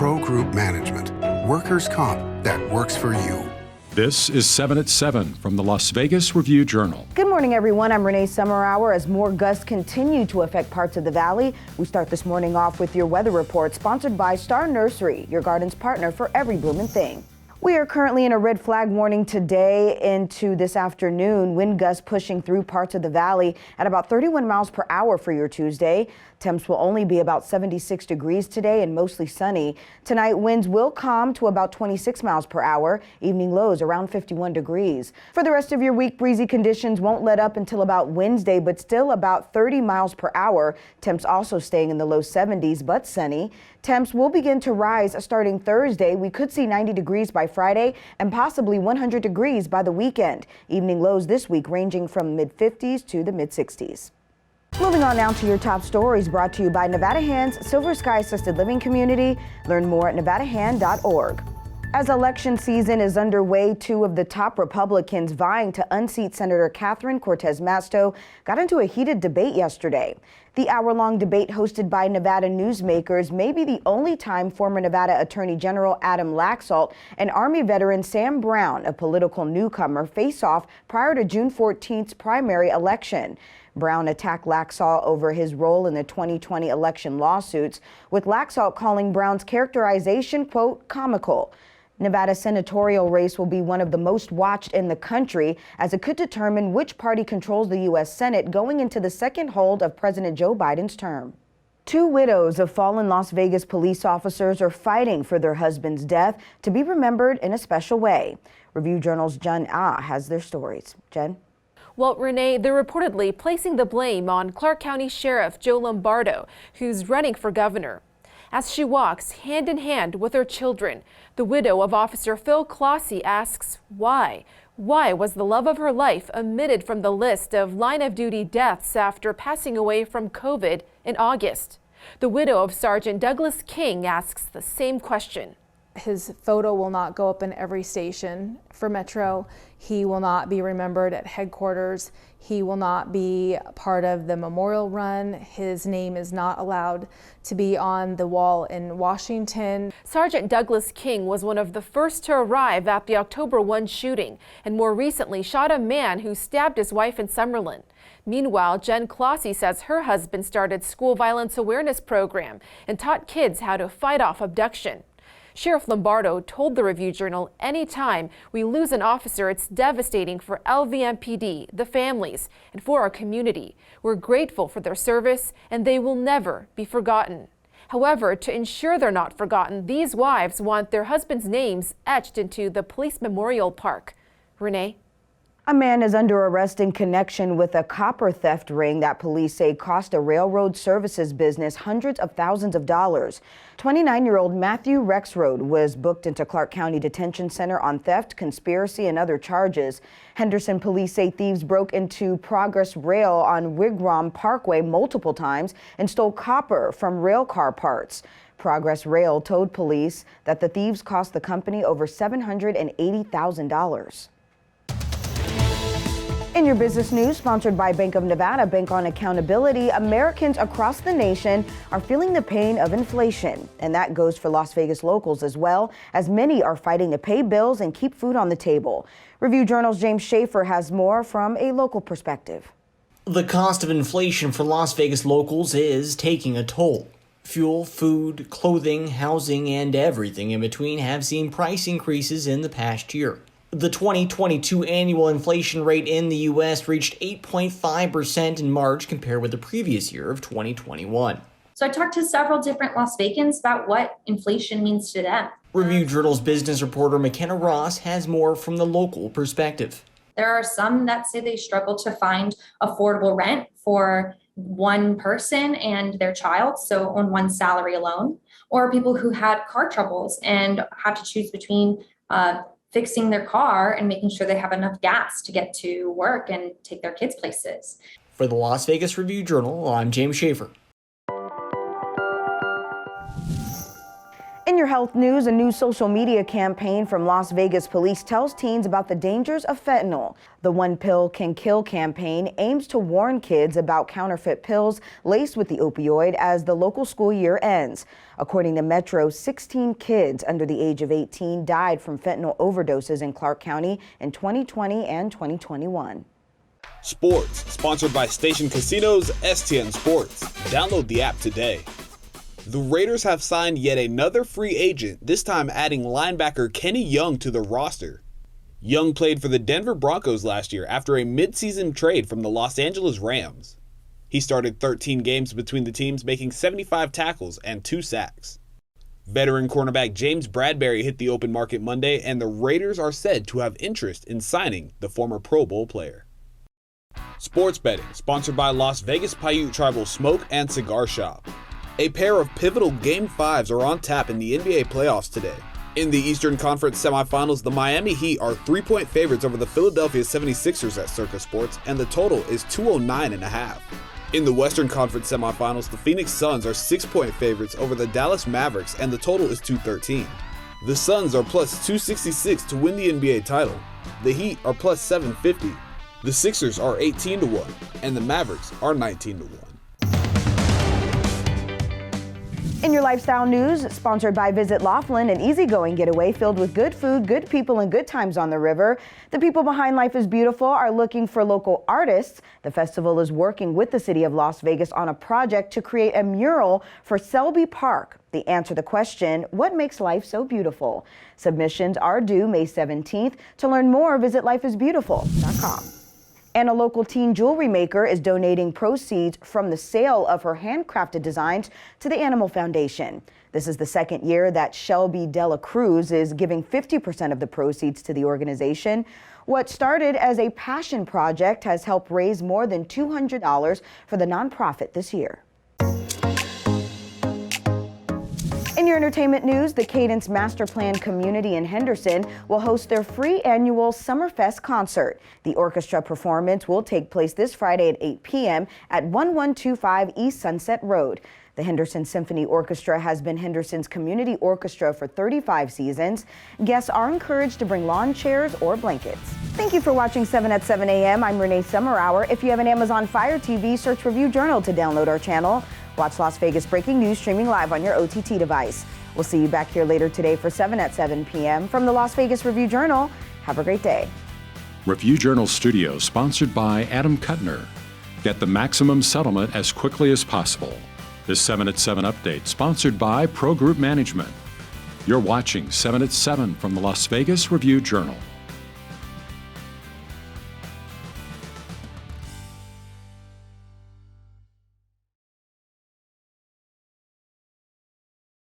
Pro Group Management. Workers' comp that works for you. This is 7 at 7 from the Las Vegas Review-Journal. Good morning, everyone. I'm Renee Summerhour. As more gusts continue to affect parts of the valley, we start this morning off with your weather report, sponsored by Star Nursery, your garden's partner for every blooming thing. We are currently in a red flag warning today into this afternoon. Wind gusts pushing through parts of the valley at about 31 miles per hour for your Tuesday. Temps will only be about 76 degrees today and mostly sunny. Tonight, winds will calm to about 26 miles per hour. Evening lows around 51 degrees. For the rest of your week, breezy conditions won't let up until about Wednesday, but still about 30 miles per hour. Temps also staying in the low 70s, but sunny. Temps will begin to rise starting Thursday. We could see 90 degrees by Friday and possibly 100 degrees by the weekend. Evening lows this week ranging from mid-50s to the mid-60s. Moving on now to your top stories, brought to you by Nevada Hand's Silver Sky Assisted Living Community. Learn more at nevadahand.org. As election season is underway, two of the top Republicans vying to unseat Senator Catherine Cortez-Masto got into a heated debate yesterday. The hour-long debate, hosted by Nevada newsmakers, may be the only time former Nevada Attorney General Adam Laxalt and Army veteran Sam Brown, a political newcomer, face off prior to June 14th's primary election. Brown attacked Laxalt over his role in the 2020 election lawsuits, with Laxalt calling Brown's characterization, quote, comical. Nevada's senatorial race will be one of the most watched in the country, as it could determine which party controls the U.S. Senate going into the second hold of President Joe Biden's term. Two widows of fallen Las Vegas police officers are fighting for their husband's death to be remembered in a special way. Review-Journal's Jen has their stories. Jen? Well, Renee, they're reportedly placing the blame on Clark County Sheriff Joe Lombardo, who's running for governor. As she walks hand in hand with her children, the widow of Officer Phil Clossy asks why. Why was the love of her life omitted from the list of line-of-duty deaths after passing away from COVID in August? The widow of Sergeant Douglas King asks the same question. His photo will not go up in every station for Metro. He will not be remembered at headquarters. He will not be part of the memorial run. His name is not allowed to be on the wall in Washington. Sergeant Douglas King was one of the first to arrive at the October 1 shooting, and more recently shot a man who stabbed his wife in Summerlin. Meanwhile, Jen Clossy says her husband started school violence awareness program and taught kids how to fight off abduction. Sheriff Lombardo told the Review-Journal, anytime we lose an officer, it's devastating for LVMPD, the families, and for our community. We're grateful for their service, and they will never be forgotten. However, to ensure they're not forgotten, these wives want their husbands' names etched into the police memorial park. Renee? A man is under arrest in connection with a copper theft ring that police say cost a railroad services business hundreds of thousands of dollars. 29-year-old Matthew Rexroad was booked into Clark County Detention Center on theft, conspiracy, and other charges. Henderson police say thieves broke into Progress Rail on Wigwam Parkway multiple times and stole copper from rail car parts. Progress Rail told police that the thieves cost the company over $780,000. In your business news, sponsored by Bank of Nevada, Bank on Accountability, Americans across the nation are feeling the pain of inflation. And that goes for Las Vegas locals as well, as many are fighting to pay bills and keep food on the table. Review-Journal's James Schaefer has more from a local perspective. The cost of inflation for Las Vegas locals is taking a toll. Fuel, food, clothing, housing, and everything in between have seen price increases in the past year. The 2022 annual inflation rate in the U.S. reached 8.5% in March compared with the previous year of 2021. So I talked to several different Las Vegans about what inflation means to them. Review-Journal's business reporter McKenna Ross has more from the local perspective. There are some that say they struggle to find affordable rent for one person and their child, so on one salary alone, or people who had car troubles and have to choose between fixing their car and making sure they have enough gas to get to work and take their kids places. For the Las Vegas Review-Journal, I'm James Schaefer. In your health news, a new social media campaign from Las Vegas police tells teens about the dangers of fentanyl. The One Pill Can Kill campaign aims to warn kids about counterfeit pills laced with the opioid as the local school year ends. According to Metro, 16 kids under the age of 18 died from fentanyl overdoses in Clark County in 2020 and 2021. Sports, sponsored by Station Casinos, STN Sports. Download the app today. The Raiders have signed yet another free agent, this time adding linebacker Kenny Young to the roster. Young played for the Denver Broncos last year after a midseason trade from the Los Angeles Rams. He started 13 games between the teams, making 75 tackles and 2 sacks. Veteran cornerback James Bradbury hit the open market Monday, and the Raiders are said to have interest in signing the former Pro Bowl player. Sports betting, sponsored by Las Vegas Paiute Tribal Smoke and Cigar Shop. A pair of pivotal Game 5s are on tap in the NBA playoffs today. In the Eastern Conference semifinals, the Miami Heat are 3-point favorites over the Philadelphia 76ers at Circa Sports, and the total is 209.5. In the Western Conference semifinals, the Phoenix Suns are 6-point favorites over the Dallas Mavericks, and the total is 213. The Suns are plus 266 to win the NBA title. The Heat are plus 750. The Sixers are 18-1, and the Mavericks are 19-1. In your lifestyle news, sponsored by Visit Laughlin, an easygoing getaway filled with good food, good people, and good times on the river. The people behind Life is Beautiful are looking for local artists. The festival is working with the city of Las Vegas on a project to create a mural for Selby Park. The answer to the question, what makes life so beautiful? Submissions are due May 17th. To learn more, visit lifeisbeautiful.com. And a local teen jewelry maker is donating proceeds from the sale of her handcrafted designs to the Animal Foundation. This is the second year that Shelby Dela Cruz is giving 50% of the proceeds to the organization. What started as a passion project has helped raise more than $200 for the nonprofit this year. In your entertainment news, the Cadence Master Plan community in Henderson will host their free annual Summerfest concert. The orchestra performance will take place this Friday at 8 p.m. at 1125 East Sunset Road. The Henderson Symphony Orchestra has been Henderson's community orchestra for 35 seasons. Guests are encouraged to bring lawn chairs or blankets. Thank you for watching 7 at 7 a.m. I'm Renee Summerhour. If you have an Amazon Fire TV, search Review Journal to download our channel. Watch Las Vegas breaking news streaming live on your OTT device. We'll see you back here later today for 7 at 7 p.m. from the Las Vegas Review Journal. Have a great day. Review Journal Studio, sponsored by Adam Kuttner. Get the maximum settlement as quickly as possible. This 7 at 7 update, sponsored by Pro Group Management. You're watching 7 at 7 from the Las Vegas Review Journal.